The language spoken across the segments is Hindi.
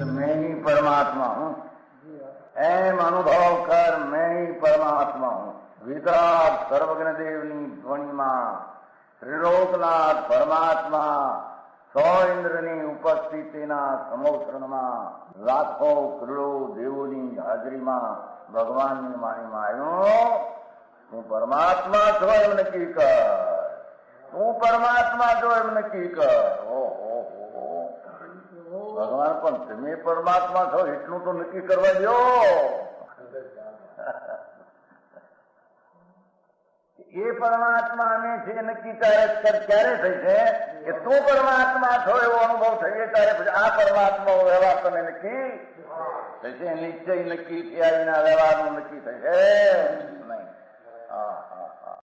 मैं ही परमात्मा हूँ, एम अनुभव कर मैं ही परमात्मा हूँ। वितराग सर्वज्ञ देवनी ध्वनिमा त्रिलोकनाथ परमात्मा સો ઇન્દ્રની ઉપસ્થિતિના સમોત્સરણમાં લાખો કરોડો દેવોની હાજરીમાં ભગવાનની વાણીમાં આવ્યો, તું પરમાત્મા છો એમ નક્કી કર, તું પરમાત્મા છો એમ નક્કી કર. ઓહો, ભગવાન પણ તમે પરમાત્મા છો એટલું તો નક્કી કરવા દો. એ પરમાત્માને છે નક્કી ક્યારે થઈ છે કે તું પરમાત્મા છો એવો અનુભવ થઈએ ત્યારે પછી આ પરમાત્મા વ્યવહાર તને નક્કી થશે. નિશ્ચય નક્કી થયા વિના વ્યવહારનું નક્કી થશે નહીં. હા હા હા.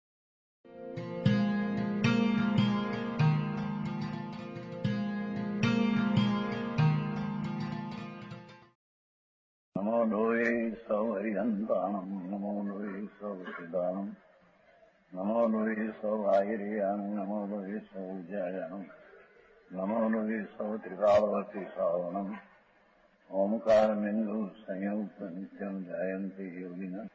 નમો લોહે સૌ હરિહંતાણમ, નમો લોહે સૌ સિદ્ધાણમ, નમો લોહે સૌ આયર્યાણમ, નમો લોહે સૌ જયાણમ, નમો લોહે સૌ ત્રિકાળવતી શ્રાવણમ. ઓમકાર બિંદુ સંયુક્ત નિત્યમ જાયંતી યોગિના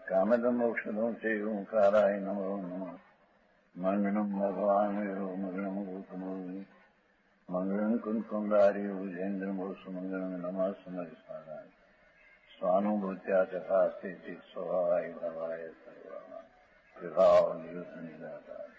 કામદમ ઔષધમ છે ઓંકારાય નમો નમઃ. મંગળમ ભગવાન વિરો મંગળમ ગૌતમોર્મિ મંગળમ કુંકુંડારી ભુજેન્દ્ર મોસુ મંગળમ નમઃ સમરિસારાય સ્વાનુભૂત્યા તથા સ્થિતિ સ્વભાવાય ભવાય સર્વા વિભાવ નિયુદ્ધ નિરાકાર.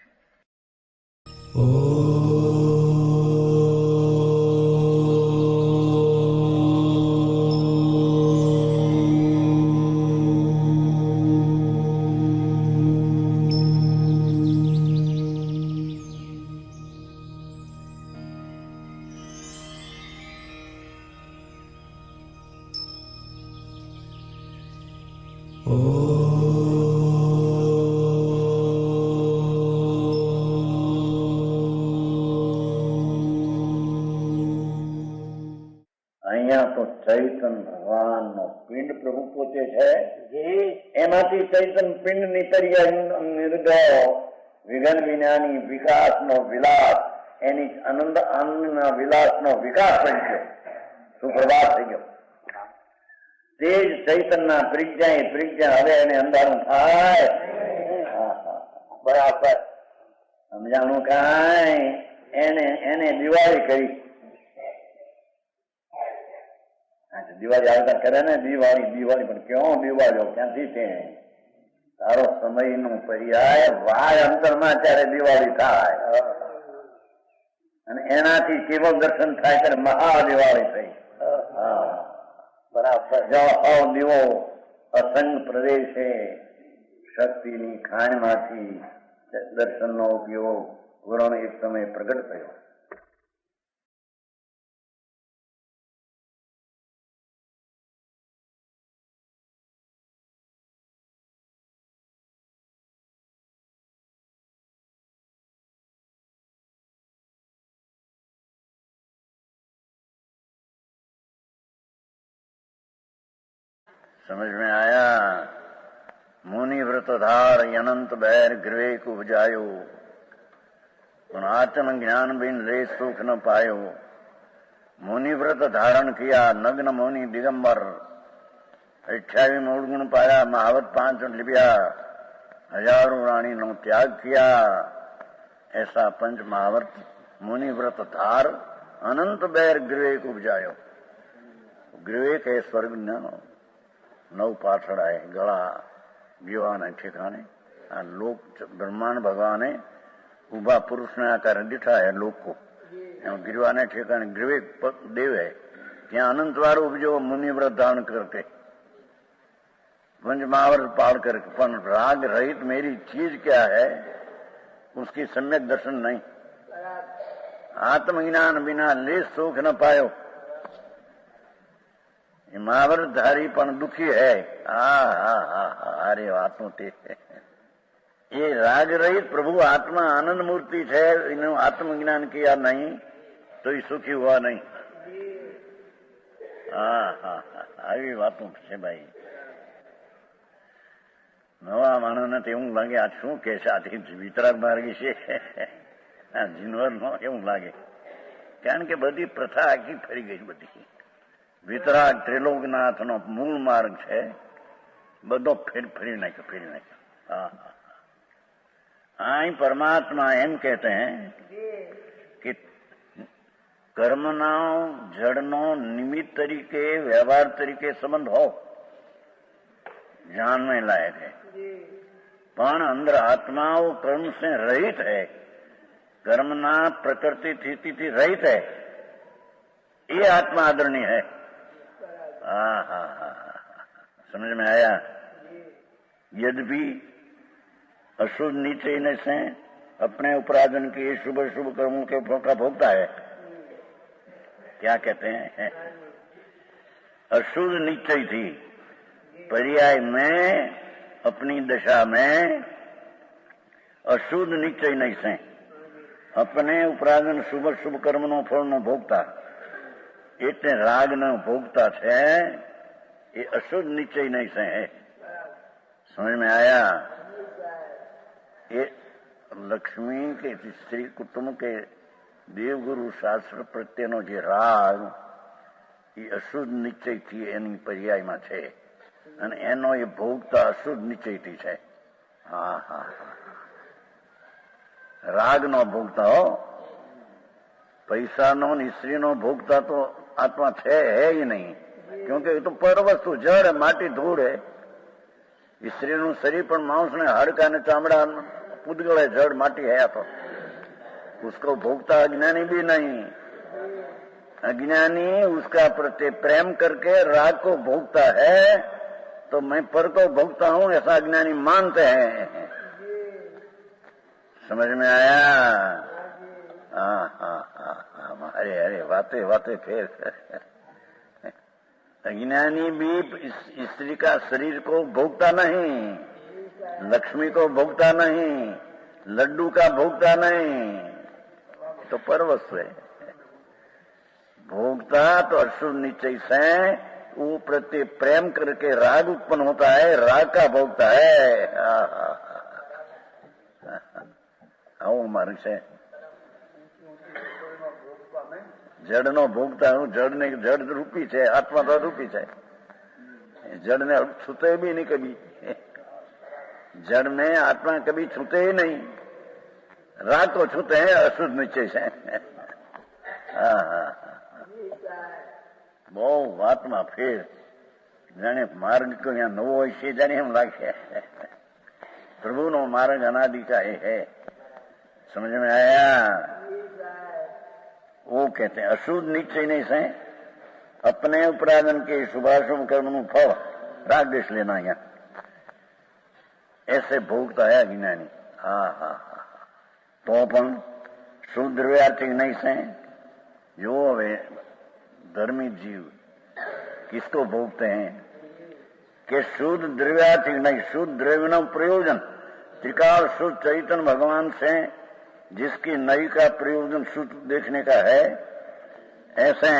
અહીંયા તો ચૈતન ભગવાનનો પિંડ પ્રભુ પોતે છે, એમાંથી ચૈતન પિંડ નીતર્યા નિર્ગયો વિઘન વિનાની વિકાસનો વિલાસ, એની આનંદ આનંદના વિલાસનો વિકાસ થઈ ગયો, સુપ્રભાત થઈ ગયો. તે જ ચૈતનના પ્રિજ્ઞા હવે એને અંધારું થાય. બરાબર સમજાણું કાંઈ એને દિવાળી કરી. દિવાળી આવતા કરે ને દિવાળી પણ ક્યાં દિવાળીઓ ક્યાંથી છે? તારો સમય નો પર્યાય વાય અંતરમાં ત્યારે દિવાળી થાય અને એનાથી કેવો દર્શન થાય ત્યારે મહાદિવાળી થઈ. બરાબર. દીવો અસંગ પ્રદેશે શક્તિની ખાણમાંથી દર્શનનો ઉપયોગ ગુણ એક સમય પ્રગટ થયો. समझ में आया? मुनि व्रत धार अनंत बैर गृह को उपजायो, पण आत्म ज्ञान बिन ले सुख न पायो. मुनि व्रत धारण किया नग्न मुनि दिगंबर, 28 मूल गुण पाया महावत 5 लिपिया, हजारों रानी नो त्याग किया. ऐसा पंच महावर्त मुनि व्रत धार अनंत बैर गृह को उपजायो. गृह के स्वर्ग न 9 પાછળ આય ગળા ગીવાના ઠેકાણે આ લોક બ્રહ્માંડ ભગવાને ઉભા પુરુષને આકારે દીઠા હે લોકો એમ ગીરવાને ઠેકાણે ગૃહ દેવ है ત્યાં अनंत वार उपजो मुनि व्रत धारण करके पंच महाव्रत पाल करके. पर राग रहित मेरी चीज क्या है उसकी सम्यक दर्शन नहीं. आत्मज्ञान बिना ले सुख न पायो. महाव्रतधारी पण दुखी है. अरे वातों ते ये राग रहित प्रभु आत्मा आनंद मूर्ति है, इन्होंने आत्मज्ञान किया नहीं तो ये सुखी हुआ नहीं. આવી વાતો છે ભાઈ. નવા માણસને તો એવું લાગે આ શું કે છે, આથી વિતરાગ માર્ગી છે આ જીનવરનો એવું લાગે. કારણ કે બધી પ્રથા આખી ફરી ગઈ. બધી વિતરાગ ત્રિલોકનાથનો મૂળ માર્ગ છે, બધો ફરી નાખ્યો. હા, અહીં પરમાत्मा એમ કહેते हैं कि કર્મનો જડનો નિમિત્ત તરીકે વ્યવહાર તરીકે સંબંધ हो जानने लायक है, પણ અંદર આત્મા वो कर्म से रहित है, कर्मना प्रकृति स्थिति रहित है, ये आत्मा आदरणीय है. समझ में आया. यद्यपि अशुद्ध निश्चय से अपने उपराधन के शुभ शुभ कर्मों के फल का भोगता है. क्या कहते हैं? अशुद्ध निश्चय थी पर्याय में अपनी दशा में अशुद्ध निश्चय नहीं से अपने उपराधन शुभ शुभ कर्म नो फल नो भोगता એટલે રાગ નો ભોગતા છે એ અશુદ્ધ નિશ્ચય નહીં છે. समझ में आया. ये लक्ष्मी के स्त्री कुटुंब के देवगुरु शास्त्र प्रत्येनो जे राग એ અશુદ્ધ નિશ્ચયથી એની પર્યાયમાં છે અને એનો એ ભોગતા અશુદ્ધ નિશ્ચયથી છે. હા, રાગનો ભોગતા હો. પૈસાનો ને સ્ત્રીનો ભોગતા તો आत्मा है ही नहीं, क्योंकि ये तो पर वस्तु जड़ है, माटी धूड़ है. स्त्री नु शरीर पर मांस ने हाड़का ने चामड़ा पुद्गल है, जड़ माटी है. तो उसको भोगता अज्ञानी भी नहीं. अज्ञानी उसका प्रति प्रेम करके राग को भोगता है, तो मैं पर को भोगता हूं ऐसा अज्ञानी मानते हैं. समझ में आया. अरे बातें फिर अज्ञानी भी स्त्री का शरीर को भोगता नहीं, लक्ष्मी को भोगता नहीं, लड्डू का भोगता नहीं, तो परवस्तु है. भोगता तो अशुद्ध निश्चय से वो प्रति प्रेम करके राग उत्पन्न होता है, राग का भोगता है. आओ मार्ग से જડનો ભોગતા હું. જડ રૂપી છે, આત્મા તો રૂપી છે. જડને छूते भी नहीं कभी. जड़ में आत्मा कभी छूते ही नहीं. राग को छूते हैं अशुद्ध निश्चय से. બહુ વાતમાં ફેર. જાણે માર્ગ કોઈ નવો હોય છે જાણે એમ લાગે. પ્રભુનો માર્ગ અનાદિ का है. समझ में आया. वो कहते हैं अशुद्ध निश्चय नहीं से अपने उपराधन के शुभाशुभ कर्म नु फल राग देश लेना यहाँ ऐसे भोगता है अज्ञानी. तो पण शुद्ध द्रव्यार्थिक नहीं से जो वे धर्मी जीव किसको भोगते हैं कि शुद्ध द्रव्यार्थिक नहीं, शुद्ध द्रव्य न प्रयोजन त्रिकाल शुद्ध चैतन्य भगवान से जिसकी नई का प्रयोजन शुद्ध देखने का है, ऐसे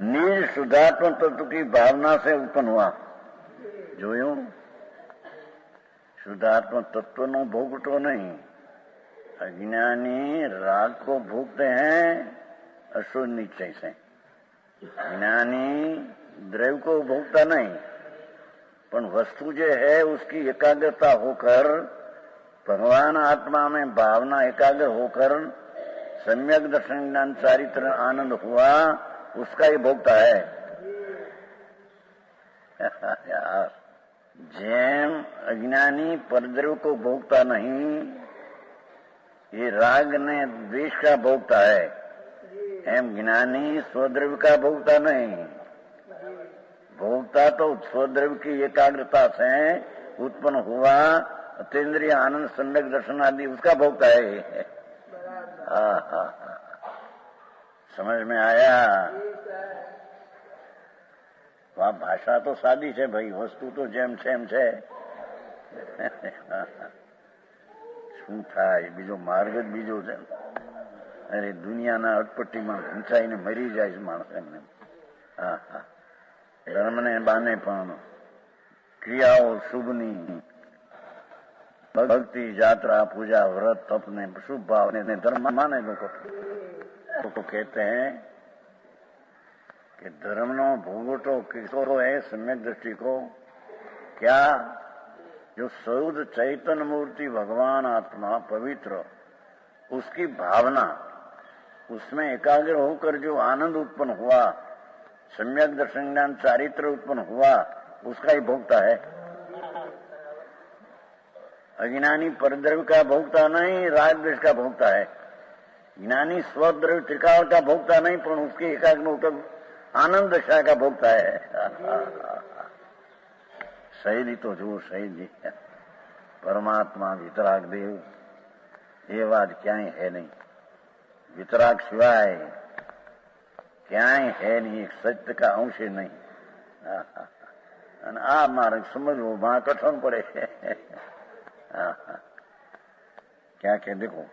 निज शुद्धात्म तत्व की भावना से उत्पन्न हुआ. जो यूं शुद्धात्म तत्व नो भोगतो नहीं. अज्ञानी राग को भोगते हैं अशुद्ध निश्चय से. ज्ञानी द्रव्य को भोगता नहीं, पर वस्तु जो है उसकी एकाग्रता होकर भगवान आत्मा में भावना एकाग्र होकर सम्यक दर्शन ज्ञान चारित्र आनंद हुआ, उसका ही भोगता है. यार જેમ अज्ञानी परद्रव्य को भोगता नहीं, ये राग ने द्वेष का भोगता है, एम ज्ञानी स्वद्रव्य का भोगता नहीं. भोगता तो स्वद्रव्य की एकाग्रता से उत्पन्न हुआ अतीन्द्रिय आनंद सम्यक दर्शन आदि उसका भोगता है. समझ में आया. वहां भाषा तो सादी है भाई, वस्तु तो જેમ છે એમ છે. શું થાય બીજો માર્ગ જ બીજો છે. અરે દુનિયાના અટપટીમાં ઊંચાઈને મરી જાય છે માણસ એમને. ધર્મને બાને પણ ક્રિયાઓ શુભની भक्ति यात्रा पूजा व्रत तप ने शुभ भाव ने धर्म माने लोग तो कहते हैं कि धर्म नो भोगोटो किशोरो है सम्यक दृष्टि को क्या जो शुद्ध चैतन्य मूर्ति भगवान आत्मा पवित्र उसकी भावना उसमें एकाग्र होकर जो आनंद उत्पन्न हुआ सम्यक दर्शन ज्ञान चारित्र उत्पन्न हुआ उसका ही भोगता है। अज्ञानी परद्रव्य का भोगता नहीं राग द्वेष का भोगता है। ज्ञानी स्वद्रव्य त्रिकाल का भोगता नहीं पर उसके एकाग्र होकर आनंद दशा का भोगता है। सही तो जो सही जी परमात्मा वितराग देव ये बात क्या है नहीं वितराग सिवाय क्या है नहीं एक सत्य का अंश ही नहीं। आप मार्ग समझो वहां कठिन पड़े। क्या कह देखो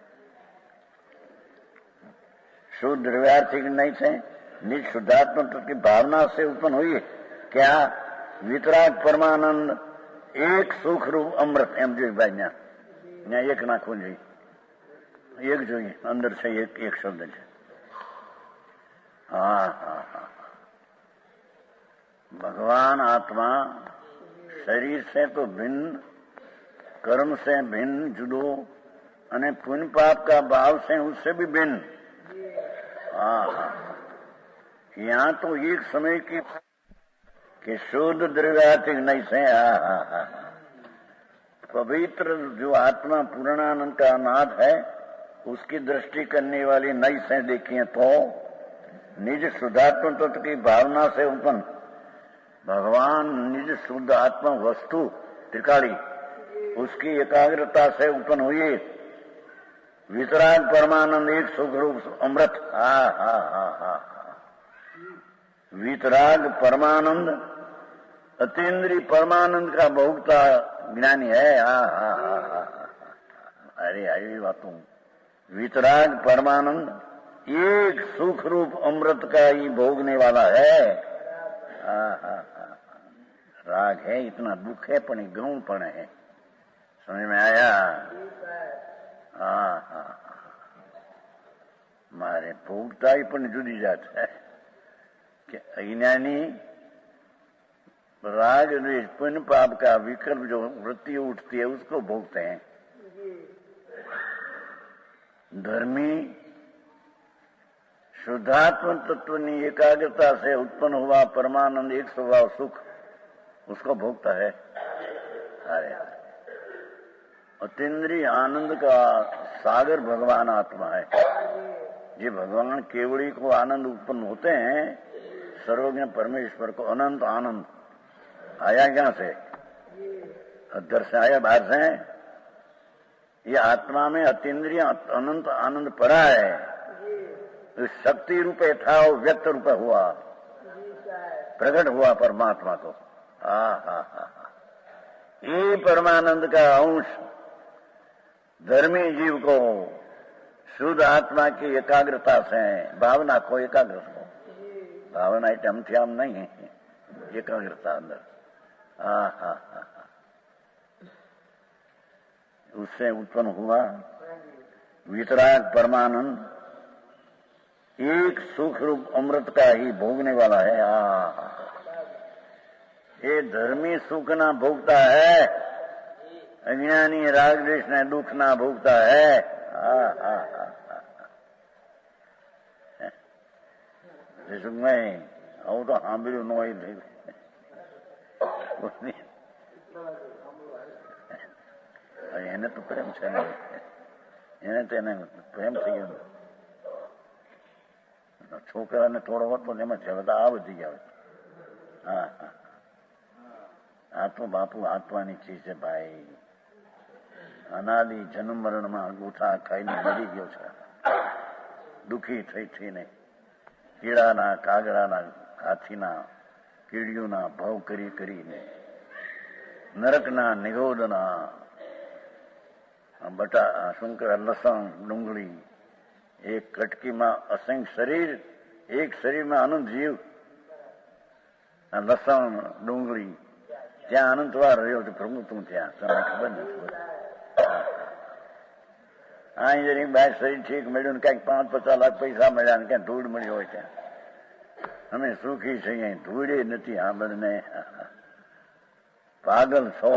शुद्ध द्रव्यार्थिक नहीं से निज शुद्धात्म तत्व की भावना से उत्पन्न हुई क्या वितराग परमानंद एक सुख रूप अमृत एम जो भाई यहाँ एक नाखो જોઈએ एक જોઈએ अंदर से एक शब्द है। हाँ हाँ हाँ भगवान आत्मा शरीर से तो भिन्न कर्म से भिन्न जुदो अने पुण्य पाप का भाव से उससे भी भिन्न। हाँ यहाँ तो एक समय की कि शुद्ध द्रव्यार्थिक नहीं से पवित्र जो आत्मा पूर्णानंद का नाथ है उसकी दृष्टि करने वाली नई से देखिए तो निज शुद्धात्म तत्व की भावना से उत्पन्न भगवान निज शुद्ध आत्मा वस्तु त्रिकाली उसकी एकाग्रता से उत्पन्न हुई वितराग परमानंद एक सुख रूप अमृत। हा हा हा हा वितराग परमानंद अतीन्द्रिय परमानंद का भोगता ज्ञानी है। हा हा हा हा अरे आई बातों वितराग परमानंद एक सुख रूप अमृत का ही भोगने वाला है। राग है इतना दुख है पण गौण पण है समझ में आया। हाँ हाँ मारे भोगता ही पण जुदी जात है कि अज्ञानी राग द्वेष पुण्य पाप का विकल्प जो वृत्ति उठती है उसको भोगते हैं। धर्मी शुद्धात्म तत्व की एकाग्रता से उत्पन्न हुआ परमानंद एक स्वभाव सुख उसको भोगता है। अरे अतीन्द्रिय आनंद का सागर भगवान आत्मा है। ये भगवान केवड़ी को आनंद उत्पन्न होते हैं सर्वज्ञ परमेश्वर को अनंत आनंद आया क्या से अंदर से आया बाहर से। ये आत्मा में अतीन्द्रिय अनंत आनंद पड़ा है शक्ति रूपे था वो व्यक्त रूपे हुआ प्रकट हुआ परमात्मा को। ये परमानंद का अंश धर्मी जीव को शुद्ध आत्मा की एकाग्रता से भावना को एकाग्र हो भावना हम थे हम नहीं है एकाग्रता अंदर। उससे उत्पन्न हुआ वितराग परमानंद एक सुख रूप अमृत का ही भोगने वाला है। ये धर्मी सुख ना भोगता है अज्ञानी राग द्वेष ने दुख ना भोगता है। मैं आવું तो સાંભળ્યું ન હોય એને તો પ્રેમ છે એને તો એને પ્રેમ થઈ ગયો છોકરાને થોડો હતો ને એમાં જવતા આ બધી આવે। હા હા આ તો બાપુ આત્માની ચીજ છે ભાઈ અનાદિ જન્મ મરણમાં અંગૂઠા ખાઈને મરી ગયો છે દુઃખી થઈ થઈને કીડાના કાગડાના હાથીના કીડીઓના ભાવ કરી કરીને નરકના નિગોદના બટા શું કહેવાય લસણ ડુંગળી एक कटकी में असंख्य शरीर एक शरीर में अनंत जीव लसण डूंगरी त्या अनंतवार रह्यो तो प्रभु तू त्या तने खबर नहीं। અહીં જરી બાર શરીર ઠીક મળ્યું ને ક્યાંક 5-50 લાખ પૈસા મળ્યા ને ક્યાંક ધૂળ મળી હોય ત્યાં અમે સુખી છીએ, ધૂળે નથી. આ બંને પાગલ છો,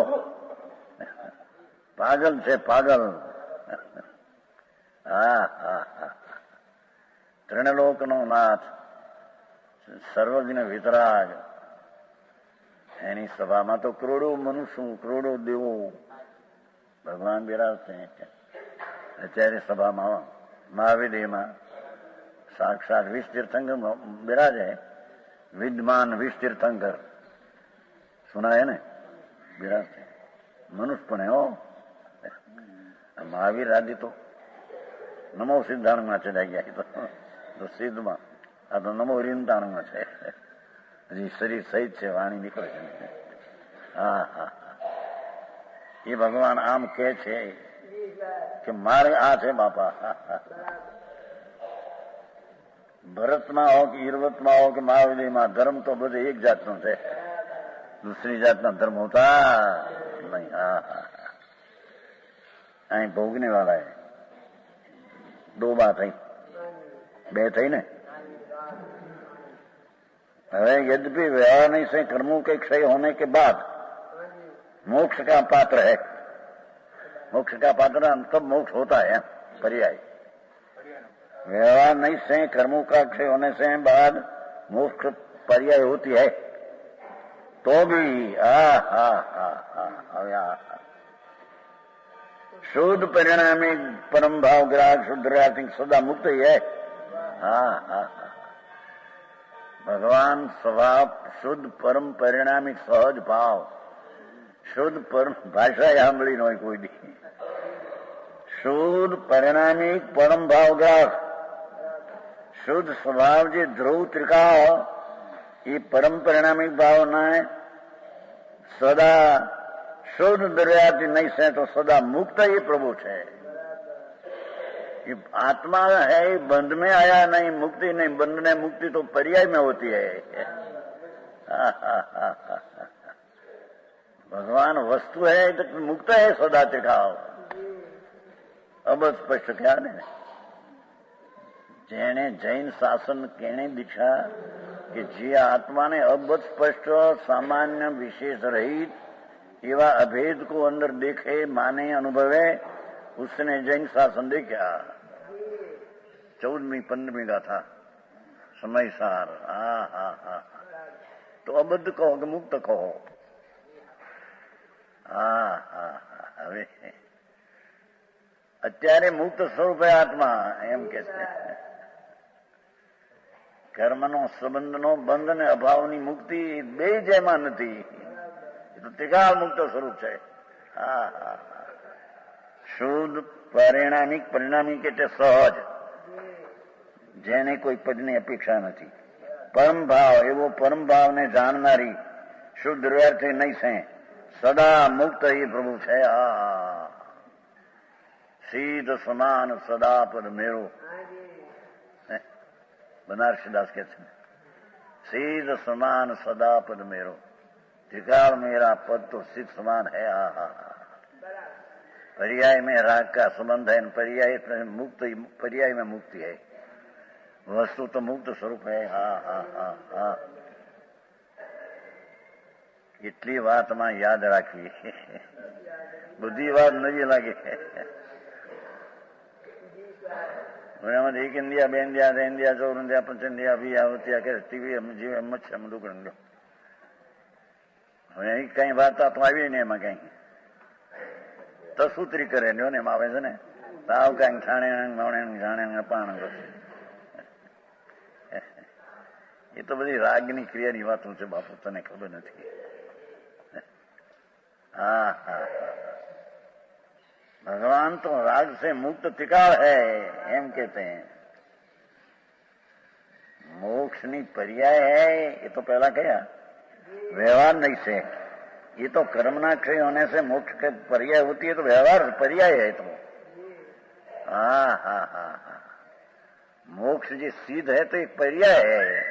પાગલ છે પાગલ. હા હા હા. ત્રણલોકનો નાથ, સર્વજ્ઞ વિતરાગ, એની સભામાં તો કરોડો મનુષ્યો, કરોડો દેવો ભગવાન બિરાજશે. અત્યારે સભામાં મહાવિદેયમાં સાક્ષાત વિષ તીર્થંકર બિરાજે. વિદ્યમાન વિષ તીર્થંકર સુનાય ને બિરાજશે. મનુષ્ય પણ હો. મહાવીર આદિ તો નમો સિદ્ધાંતમાં ચડાઈ ગયા. તો સિદ્ધમાં આ તો નમો રીંતાણમાં છે. હજી શરીર સહિત છે, વાણી નીકળે છે. હા હા. એ ભગવાન આમ કે છે કે માર્ગ આ છે બાપા. ભરતમાં હો કે ઈરવતમાં હો કે મહાવિદયમાં ધર્મ તો બધે એક જાતનો છે, દૂસરી જાતના ધર્મ હોતા નહીં. હા હા. અહીં ભોગને વાળા दो बात है, બે થઈ ને. હવે यद्यपि व्यवहार नहीं से कर्मों के क्षय होने के बाद मोक्ष का पात्र है, मोक्ष का पात्र तब मोक्ष होता है पर्याय. व्यवहार नहीं से कर्मों का क्षय होने से बाद मोक्ष पर्याय होती है तो भी शुद्ध परिणामी परम भाव ग्राहक शुद्ध रातिक सदा मुक्त ही है. हाँ हाँ. भगवान स्वभाव शुद्ध परम परिणामी सहज भाव शुद्ध परम भाषा સાંભળી ન હોય કોઈ દી. શુદ્ધ પરિણામી પરમ ભાવ ગ્રાહક શુદ્ધ સ્વભાવ જે ધ્રુવ ત્રિકાળ એ પરમ પરિણામી ભાવના સદા शुद्ध दरियाती नहीं से तो सदा मुक्त ही प्रभु है. ये आत्मा है, बंध में आया नहीं, मुक्ति नहीं. बंध में मुक्ति तो पर्याय में होती है. भगवान वस्तु है तो मुक्त है सदा त्रिकाल. अब स्पष्ट क्या ने जेने जैन शासन केने दीक्षा कि जे आत्मा ने अब स्पष्ट सामान्य विशेष रहित एवं अभेद को अंदर देखे, माने, अनुभवे, उसने जैन शासन देखा. 14वीं 15वीं गाथा समय सार. हाँ हाँ हाँ. तो अबद्ध कहो कि मुक्त कहो. हाँ हाँ हाँ. હવે અત્યારે મુક્ત સ્વરૂપ આત્મા એમ કે છે. કર્મનો સંબંધનો બંધ ને અભાવની મુક્તિ બે જેમાં નથી. તો ત્રિકાળ મુક્ત સ્વરૂપ છે. હા હા. શુદ્ધ પરિણામિક પરિણામિક એટલે સહજ, જેને કોઈ પદની અપેક્ષા નથી. પરમ ભાવ એવો પરમ ભાવને જાણનારી શુદ્ધ વ્યર્થી નહીં છે, સદા મુક્ત એ પ્રભુ છે. આ સીધ સમાન સદા પદ મેરો. બનારસીદાસ કે છે સીધ સમાન સદા પદ મેરો, त्रिकाल मेरा पद तो सिद्ध समान है. पर्याय में राग का संबंध है, पर्याय मुक्त, पर्याय में मुक्ति है. वस्तु तो मुक्त स्वरूप है. हाँ हाँ हाँ हाँ. એટલી વાતમાં યાદ રાખવી, બધી વાત નવી લાગે. એક ઇન્ડિયા, બે ઇન્ડિયા, ત્રણ ઇન્ડિયા, 4 ઇન્ડિયા, 5 ઇન્ડિયા, 20 આવતી કે ટીવી જીવે એમ જ છે. અમે દુકાન લો હવે અહીં કઈ વાર્તા તો આવી ને એમાં કઈ તસૂત્રી કરે ને એમ આવે છે ને સાવ કઈ છાણે જાણે પાણ. એ તો બધી રાગની ક્રિયાની વાતો છે બાપુ, તને ખબર નથી. હા હા. भगवान तो राग से मुक्त त्रिकाल है एम कहते हैं. मोक्षनी पर्याय है ये तो पहला कहा. व्यवहार नहीं से, ये तो कर्मना क्षय होने से मोक्ष के पर्याय होती है. तो व्यवहार पर्याय है. तो हाँ हाँ हाँ हाँ. मोक्ष जी सिद्ध है तो एक पर्याय है.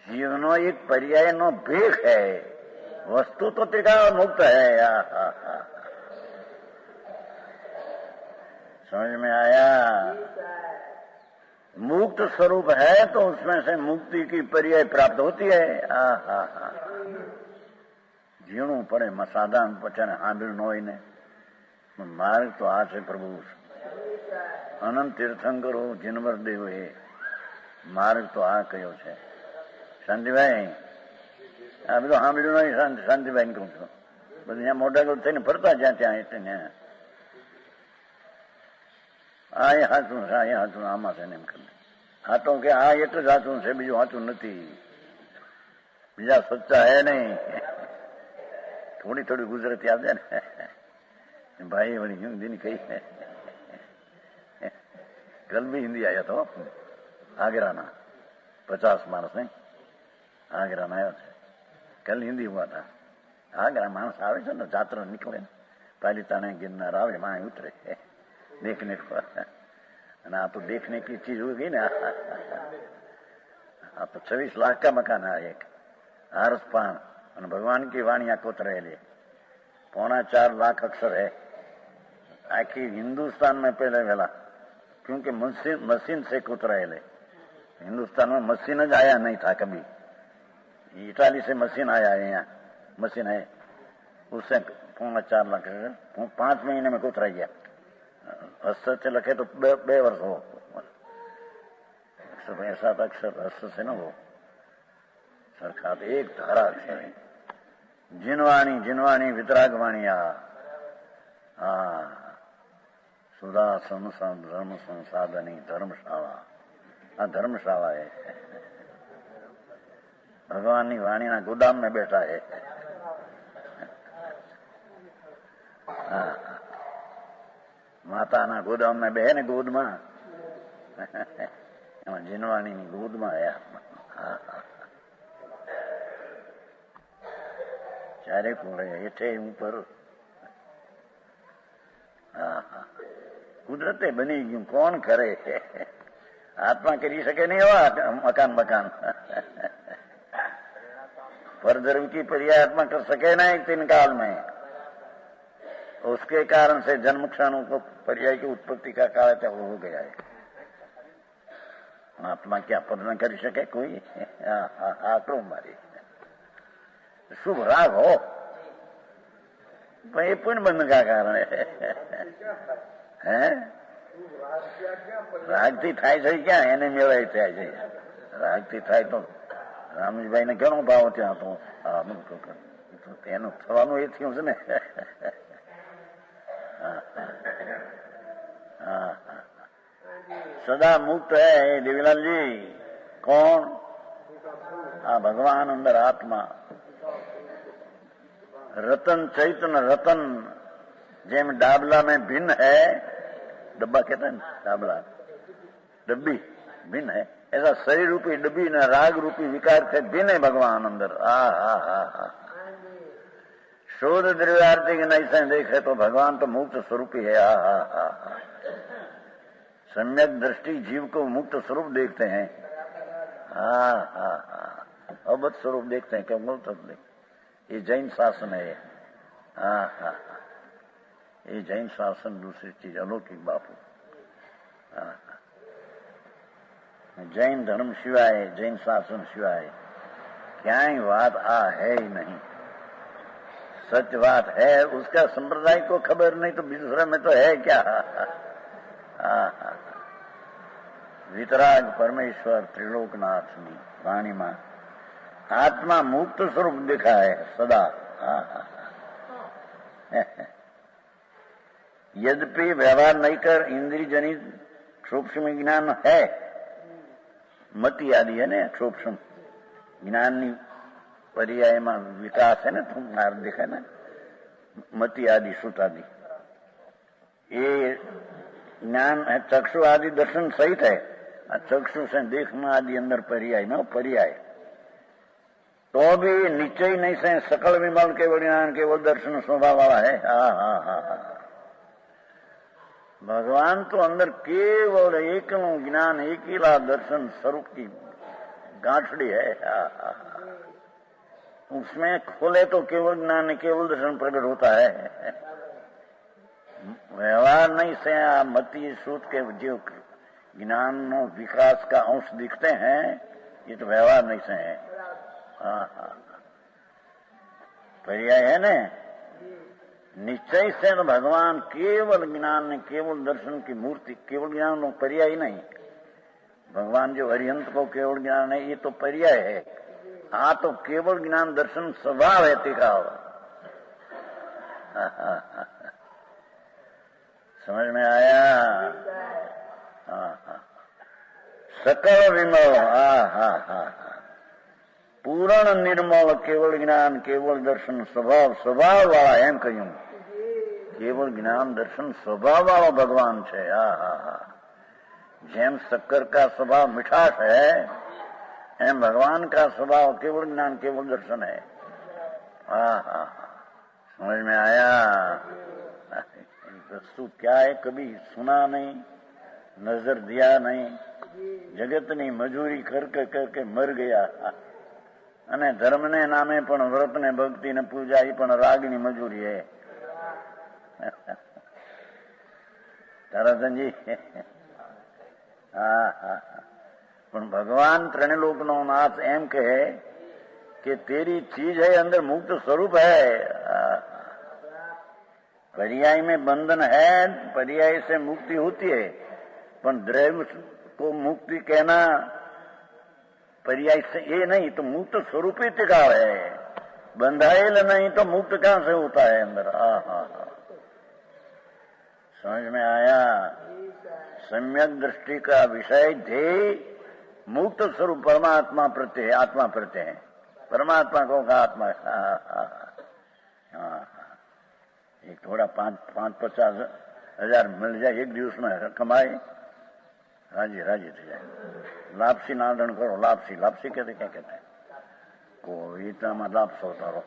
जीवनो एक पर्याय नो भेख है. वस्तु तो त्रिकाल मुक्त है. हाँ हाँ हाँ. समझ में आया? मुक्त स्वरूप है तो उसमें से मुक्ति की पर्याय प्राप्त होती है। जीणु पड़े मसादान पचन हाबिल नोई मार्ग तो आ છે પ્રભુ અનંત તીર્થંકરો જીનવર દેવ એ માર્ગ તો આ કયો છે. શાંતિભાઈ આ બધું સાંભળ્યું નહીં. શાંતિભાઈ કહું છું બધું ત્યાં મોટા થઈને ફરતા જ્યાં ત્યાં એટલે આ એ સાચું છે, આ એ સાચું, આમાં છે ને એમ કરે. આ તો કે આ એક જ સાચું છે, બીજું સાચું નથી, બીજા સચ્ચા હે નહીં. થોડી થોડી ગુજરાતી આવજે ને ભાઈ, વળી હિન્દી ની કઈ कल भी हिंदी आया था आगराना 50 मानस ने आगराना आया था. कल हिंदी हुआ था. आगरा मानस आवे છે ને જાત્રા નીકળે ને पालिताना गिरनार आवे वहां उतरे देखने को. અને આ તો देखने की चीज हो गई ना. આ તો 26 लाख का मकान है एक आरस पान और भगवान की वाणी कोतरेली 4.25 लाख अक्षर है. आखिर हिंदुस्तान में पहले वेला क्योंकि मशीन से कोतराएले. हिंदुस्तान में मशीन ज आया नहीं था कभी. इटाली से मशीन आया है, यहाँ मशीन है, उससे 4.25 लाख 5 महीने में कोतरा गया. अस्तर से लखे तो 2 वर्ष हो. 165 अक्षर अस्तर से न हो सरखा एक धारा अक्षर है. जिनवाणी जिनवाणी वितरागवाणी सुधा धर्म संसाधनी धर्मशाला. आ धर्मशाला है. भगवान की वाणी ना गोदाम में बैठा है. माता ना गोदाम में बहे ने गोद में जिनवाणी ની ગોદ માં આયા. ચારે કોળે હેઠે ઉપર કુદરતે બની ગયું. કોણ કરે? આત્મા કરી શકે નહીં એવા મકાન મકાન. परधर्म की पर्याय आत्मा कर सके नहीं 3 काल में. उसके कारण से जन्म क्षणों को पर्याय की उत्पत्ति का काल है वो हो गया है. आत्मा क्या पद न कर सके कोई? आकड़ो मारी शुभ राग हो ये पुण्य बंधन का कारण है. राग थी थाय છે ક્યાં? એને મેળાય થાય છે. રાગ થી થાય તો રામજીભાઈ ને ઘણો ભાવ ત્યાં તો એનું થવાનું એ થયું છે ને. सदा मुक्त है देवीलाल जी. कौन? भगवान अंदर आत्मा. रतन चैतन्य रतन जेम डाबला में भिन्न है. डब्बा कहते हैं डाबला डब्बी भिन्न है. ऐसा शरीर रूपी डब्बी न राग रूपी विकार से भिन्न है भगवान अंदर. शोध द्रव्यार्थी के नहीं से देखे तो भगवान तो मुक्त स्वरूपी है. सम्यक दृष्टि जीव को मुक्त स्वरूप देखते हैं. अवध स्वरूप देखते हैं. क्या मुक्त देखते. ये जैन शासन है. ये जैन शासन दूसरी चीज अलौकिक बापू. जैन धर्म सिवाय जैन शासन सिवाय क्या ही बात है ही नहीं. सच बात है उसका संप्रदाय को खबर नहीं तो दूसरे में तो है क्या. वितराग परमेश्वर त्रिलोकनाथ ની વાણીમાં આત્મા મુક્ત સ્વરૂપ દેખાય સદા. यद्यपि व्यवहार नहीं कर इंद्रिय जनित सूक्ष्म ज्ञान है. मति आदि है ना सूक्ष्म ज्ञान ની पर्यायમાં विकास है ना. तुम देखा ना मति आदि सुत आदि ये ज्ञान है. चक्षु आदि दर्शन सहित है. चक्षु से देखना आदि अंदर पर्याय में पर्याय तो भी निश्चय नहीं से सकल विमल केवल ज्ञान केवल दर्शन स्वभाव वाला है. भगवान तो अंदर केवल एकलो ज्ञान एकीला दर्शन स्वरूप की गांठड़ी है. उसमें खोले तो केवल ज्ञान केवल दर्शन प्रकट होता है. વ્યવહાર નહીં से આ મતિ श्रुत के जो ज्ञान नो विकास का अंश दिखते हैं ये तो व्यवहार नहीं से है। हाँ हाँ पर्याय है न निश्चय से तो भगवान केवल ज्ञान ने केवल दर्शन की मूर्ति केवल ज्ञान नो पर्याय नहीं। भगवान जो अरिहंत को केवल ज्ञान है ये तो पर्याय है। हाँ तो केवल ज्ञान दर्शन स्वभाव है टिका समझ में आया। सकल विमल पूर्ण निर्मल केवल ज्ञान केवल दर्शन स्वभाव स्वभाव वाला एम कहूं केवल ज्ञान दर्शन स्वभाव वाला भगवान है। जेम शक्कर का स्वभाव मिठास है एम भगवान का स्वभाव केवल ज्ञान केवल दर्शन है। समझ में आया। वस्तु क्या है कभी सुना नहीं नजर दिया नहीं जगत ની મજૂરી કરકે મર ગયા અને ધર્મને નામે પણ વ્રત ને ભક્તિ ને પૂજા એ પણ રાગની મજૂરી है। તારાધનજી પણ ભગવાન ત્રણલોકનો નાથ એમ કહે कि तेरी चीज है अंदर मुक्त स्वरूप है। पर्याय में बंधन है पर्याय से मुक्ति होती है पर द्रव्य को मुक्ति कहना पर्याय से ये नहीं तो मुक्त स्वरूप ही टिकाव है। बंधाएल नहीं तो मुक्त कहां से होता है अंदर। समझ में आया। सम्यक दृष्टि का विषय ध्येय मुक्त स्वरूप परमात्मा प्रत्यय आत्मा प्रत्यय है। परमात्मा को का आत्मा एक थोड़ा 5-50 हजार मिल जाए एक दिवस में कमाए राजी राजी थे जाए। लापसी नादन करो लापसी लापसी कहते क्या कहते हैं कोई तो में लापस होता रहो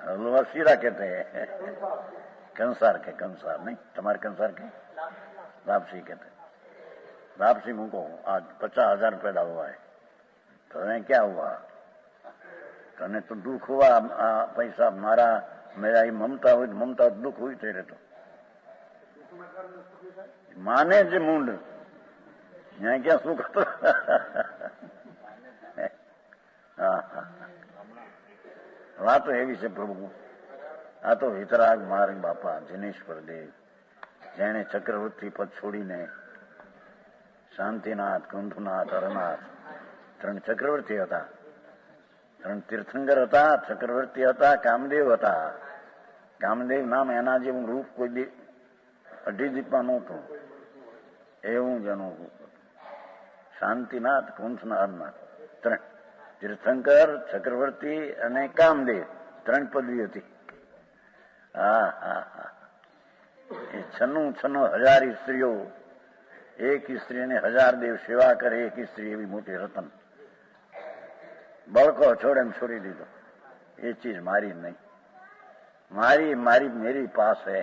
हलवा सीरा कहते हैं कंसार के कंसार नहीं तुम्हारे कंसार के लापसी कहते लापसी मुझको आज 50,000 पैदा हुआ है तो क्या हुआ तने तो दुख हुआ पैसा मारा मेरा ये ममता हुई ममता दुख हुई तेरे तो माने जे मुंड यहाँ क्या सुख तो वा तो एवी से प्रभु आ तो वितराग मार्ग बापा जिनेश्वर देव जेने चक्रवर्ती पद छोड़ीने शांतिनाथ कुंभनाथ हरनाथ ત્રણ ચક્રવર્તી હતા ત્રણ તીર્થંકર હતા ચક્રવર્તી હતા કામદેવ હતા। કામદેવ નામ એના જેવું રૂપ કોઈ અઢી દીપમાં નહોતું એવું જ એનું શાંતિનાથ કુંભનાથ ત્રણ તીર્થંકર ચક્રવર્તી અને કામદેવ ત્રણ પદવી હતી। એ 96,000 સ્ત્રીઓ એક સ્ત્રીને 1000 દેવ સેવા કરે એક સ્ત્રી એવી મોટી રતન बड़को छोड़े छोड़ी दी तो ये चीज मारी नहीं मारी मारी मेरी पास है।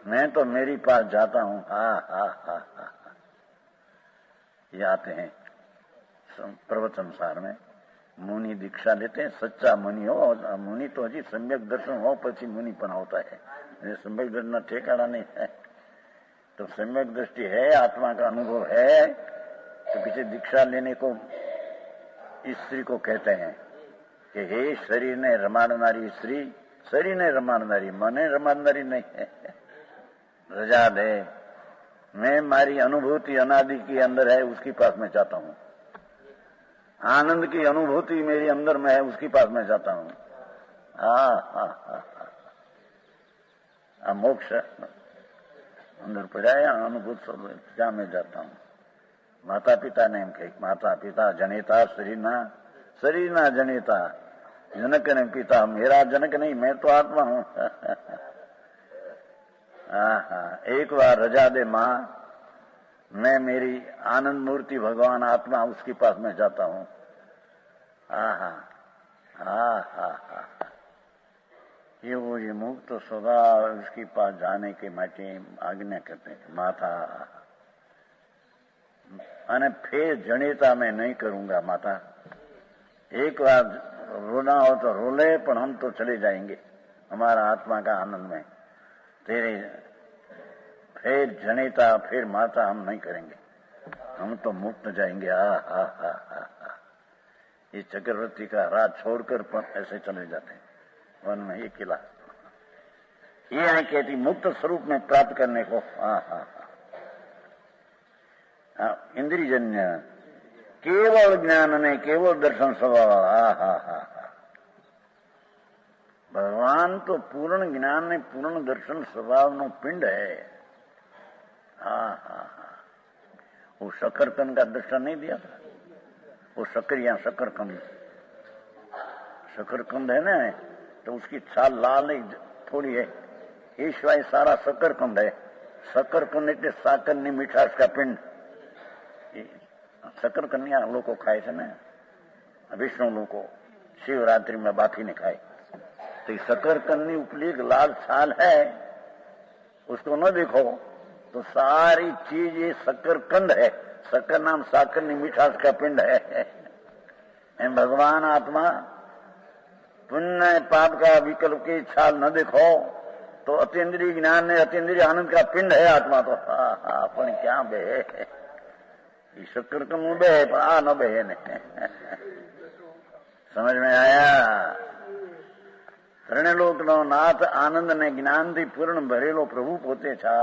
मैं तो मेरी पास जाता हूँ। ये आते हैं प्रवचन सार में मुनि दीक्षा लेते हैं सच्चा मुनि हो मुनि तो जी सम्यक दर्शन हो पची मुनि पण होता है। सम्यक दर्शन ठेकाना नहीं है तो सम्यक दृष्टि है आत्मा का अनुभव है तो पीछे दीक्षा लेने को स्त्री को कहते हैं कि हे शरीर ने रमाड़नारी स्त्री शरीर ने रमाड़नारी मने रमाड़नारी नहीं है रजा दे मैं मारी अनुभूति अनादि के अंदर है उसके पास में जाता हूँ। आनंद की अनुभूति मेरी अंदर में है उसके पास में जाता हूँ। मोक्ष अंदर पड़ाया अनुभूत सब जहाँ मैं जाता हूँ। माता पिता ने एम कही माता पिता जनेता शरीर ना जनेता जनक ने पिता मेरा जनक नहीं मैं तो आत्मा हूँ। एक बार रजा दे माँ मैं मेरी आनंद मूर्ति भगवान आत्मा उसके पास में जाता हूँ। ये वो ये मुक्त सदा उसके पास जाने के माटे आज्ञा करते हैं माता अने फिर जनेता मैं नहीं करूंगा माता एक बार रोना हो तो रो ले पर हम तो चले जाएंगे हमारा आत्मा का आनंद में तेरे फिर जनेता फिर माता हम नहीं करेंगे, हम तो मुक्त जाएंगे। ये चक्रवर्ती का राज छोड़कर ऐसे चले जाते हैं वन में, ये किला ये है कहती मुक्त स्वरूप में प्राप्त करने को। इंद्रियजन्य केवल ज्ञान ने केवल दर्शन स्वभाव। भगवान तो पूर्ण ज्ञान ने पूर्ण दर्शन स्वभाव नो पिंड है। वो शकरकंद का दर्शन नहीं दिया था, वो शकरिया शकरकंद है ना, तो उसकी छाल लाल थोड़ी है, ये सिवाय सारा शकरकंद है। शकरकंद એટલે સાકરની મીઠાશ का पिंड। शकरकन्या लोग खाए थे ना, विष्णु लोग को शिवरात्रि में बाकी ने खाए, तो शकरकंद उपली लाल छाल है, उसको न देखो तो सारी चीज ये शकरकंद है। शक्कर नाम साकर मिठास का पिंड है। भगवान आत्मा पुण्य पाप का विकल्प की छाल न देखो तो अतीन्द्रिय ज्ञान ने अतीन्द्रिय आनंद का पिंड है आत्मा। तो पण क्या बे शकरकंद बे पर आ न बे ने। समझ में आया? ત્રણેલોક નો નાથ આનંદ ને જ્ઞાન થી પૂર્ણ ભરેલો પ્રભુ પોતે છે।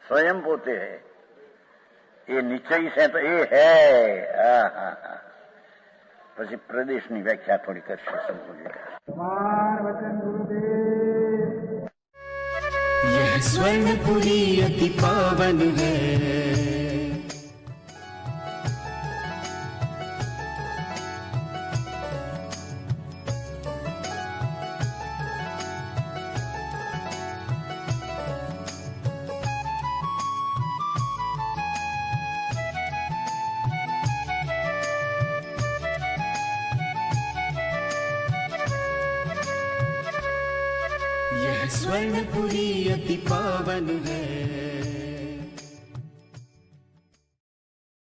स्वयं પોતે है, ये निश्चय से तो ये है। પછી પ્રદેશની વ્યાખ્યા થોડી કરશે સંતોષી। यह स्वर्णपुरी अति पावन है, यह स्वर्णपुरी अति पावन है।